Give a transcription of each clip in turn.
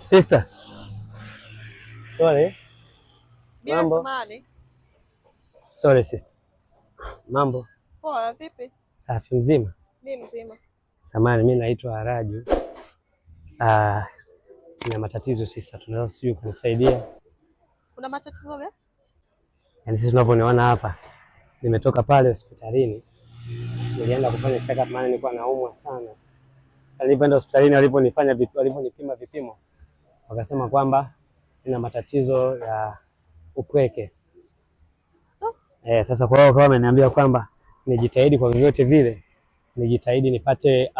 Sister. Sorry. Bila samani. Sorry sister. Mambo. Poa, vipi? Safi mzima? Mimi mzima. Samahani, mimi naitwa Raju. Na matatizo sister, tunaweza sijui kunisaidia. Kuna matatizo gani? Yaani sisi tunaponiona hapa, nimetoka pale hospitalini. Nilienda kufanya check up maana nilikuwa naumwa sana. Sasa nilipoenda hospitalini waliponipima vipimo, wakasema kwamba nina matatizo ya upweke. Sasa kwa hiyo kama ameniambia kwamba nijitahidi kwa vyovyote vile, nijitahidi nipate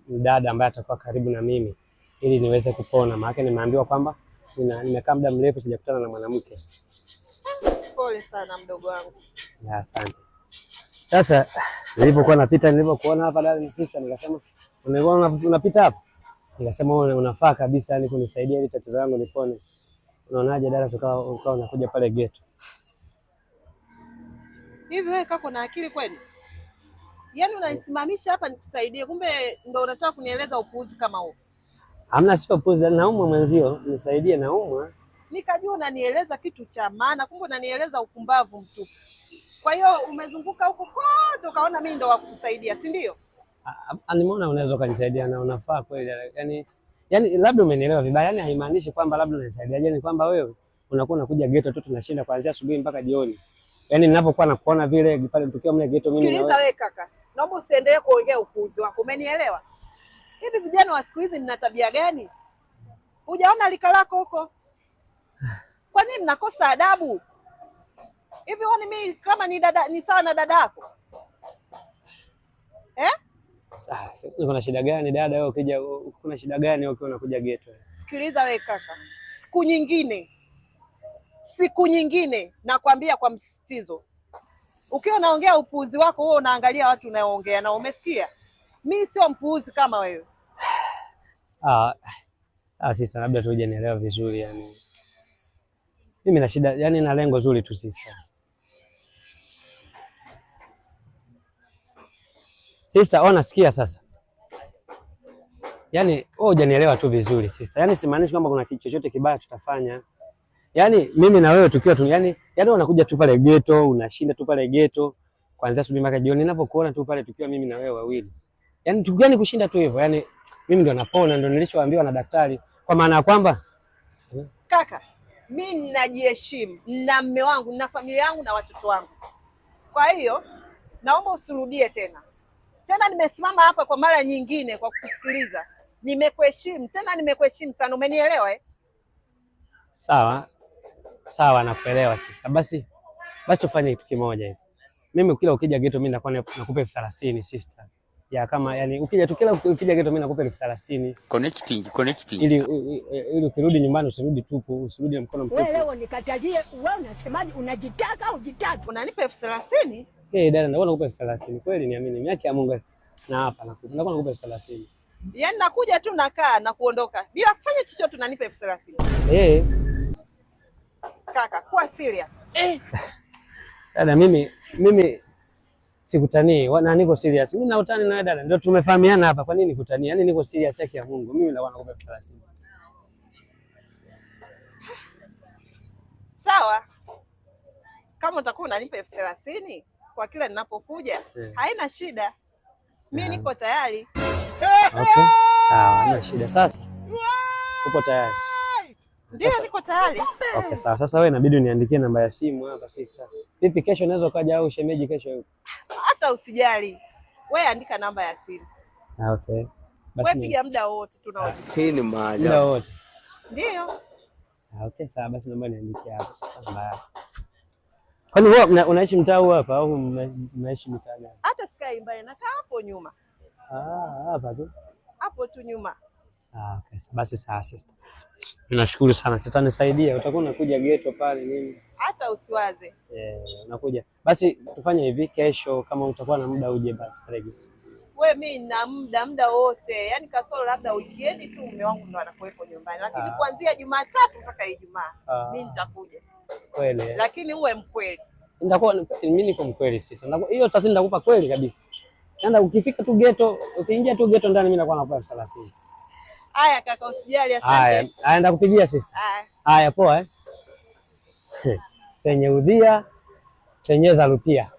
mdada ambaye atakuwa karibu na mimi ili niweze kupona. Maana nimeambiwa kwamba nimekaa muda mrefu sijakutana na mwanamke. Pole sana mdogo wangu. Asante. Sasa nilipokuona hapa dada na sister, nikasema unapita hapa, nikasema unafaa kabisa yani kunisaidia ili tatizo langu lipone. Unaonaje dada, tukao unakuja pale ghetto? Hivi wewe kaka una akili kweli? Yaani unanisimamisha hapa nikusaidie, kumbe ndo unataka kunieleza upuuzi kama huo. Hamna, sio upuuzi, naumwa mwenzio, nisaidie naumwa. Nikajua unanieleza kitu cha maana, kumbe unanieleza upumbavu mtupu. Kwa hiyo umezunguka huko kote ukaona mimi ndo wa kukusaidia, si ndio? Nimeona unaweza kunisaidia na unafaa kweli. Yaani labda umenielewa vibaya. Yaani haimaanishi kwamba labda unanisaidia. Yaani kwamba wewe unakuwa unakuja ghetto tu tunashinda kuanzia asubuhi mpaka jioni. Yaani ninapokuwa nakuona vile pale tukiwa mle ghetto mimi. Sikiliza wewe kaka. Naomba usiendelee kuongea upuuzi wako. Umenielewa? Hivi vijana wa siku hizi mna tabia gani? Hujaona lika lako huko? Kwa nini mnakosa adabu? Hivi wani mimi kama ni sawa na dada yako? Sasa kuna shida gani dada wewe ukija, kuna shida gani ukiwa unakuja ghetto? Sikiliza wewe kaka. Siku nyingine nakwambia kwa msisitizo. Ukiwa unaongea upuuzi wako wewe unaangalia watu unaoongea na, umesikia? Mimi sio mpuuzi kama wewe. Sawa sister, labda tu hujanielewa vizuri yani. Mimi na shida yani na lengo zuri tu sister. Sister, ona sikia sasa. Yaani wewe hujanielewa tu vizuri sister. Yaani simaanishi kwamba kuna kitu chochote kibaya tutafanya. Yaani mimi na wewe tukiwa tu yaani unakuja tu pale ghetto, unashinda tu pale ghetto kuanzia asubuhi mpaka jioni. Ninapokuona tu pale tukiwa mimi na wewe wawili. Yaani tukigani kushinda tu hivyo. Yaani mimi ndo napona, ndo nilichoambiwa na daktari. Kwa maana ya kwamba kaka, mimi ninajiheshimu, nina mume wangu, nina familia yangu na watoto wangu. Kwa hiyo naomba usirudie tena. Nimesimama hapa kwa mara nyingine kwa kusikiliza. Nimekuheshimu sana, umenielewa? Sawa nakuelewa sasa. Basi tufanye kitu kimoja hivi. Mimi kila ukija ghetto mimi nakupa 30,000 sister. Ya kama yani ukija ghetto mimi nakupa 30,000. Connecting. Ili ukirudi nyumbani usirudi tupu, usirudi na mkono mtupu. Wewe leo nikatalie, wewe unasemaje? Unajitaka au jitaki? Unanipa 30,000? Dada, naona nakupa 30,000. Kweli niamini, mimi yake ya Mungu na hapa nakupa 30,000. Yaani nakuja tu nakaa na kuondoka bila kufanya chochote, unanipa 30,000. Kaka, kuwa serious. Dada, mimi sikutanii, niko serious. Mimi na utani na dada, ndio tumefahamiana hapa. Kwa nini nikutania? Yaani niko serious yake ya Mungu. Mimi naona nakupa 30,000. Sawa. Kama utakuwa unanipa 30,000 kwa kila ninapokuja, haina shida. Mimi niko tayari. Okay, sawa, haina shida. Sasa uko tayari? Ndio, niko tayari. Okay, sawa. Sasa wewe inabidi uniandikie namba ya simu hapa sister. Vipi kesho unaweza ukaja au shemeji kesho yuko? Hata usijali. Wewe andika namba ya simu. Okay. Basi wewe piga muda wote tunaojisikia. Hii ni maajabu. Muda wote. Ndio. Okay, sawa, basi naomba niandikie hapa namba yako. Kwani wewe unaishi mtaa huu hapa au unaishi mtaa gani? Hata sikai mbali, nakaa hapo nyuma. Hapa tu. Hapo tu nyuma. Okay, basi sawa sister. Ninashukuru sana. Utanisaidia, utakuwa unakuja ghetto pale nini? Hata usiwaze. Unakuja. Basi tufanye hivi, kesho kama utakuwa na muda uje basi pale. Wewe mimi na muda wote. Yaani kasoro labda weekend tu mume wangu ndo anakuwepo nyumbani. Lakini kuanzia Jumatatu mpaka Ijumaa mimi nitakuja. Kweli. Lakini uwe mkweli. Mimi niko mkweli sasa. Hiyo sasa nitakupa kweli kabisa. Nenda ukifika tu ghetto, ukiingia tu ghetto ndani mimi nakuwa nakupa 30,000. Haya kaka, usijali, asante. Haya, aenda kupigia sister. Haya. Haya poa penye udhia penyeza rupia.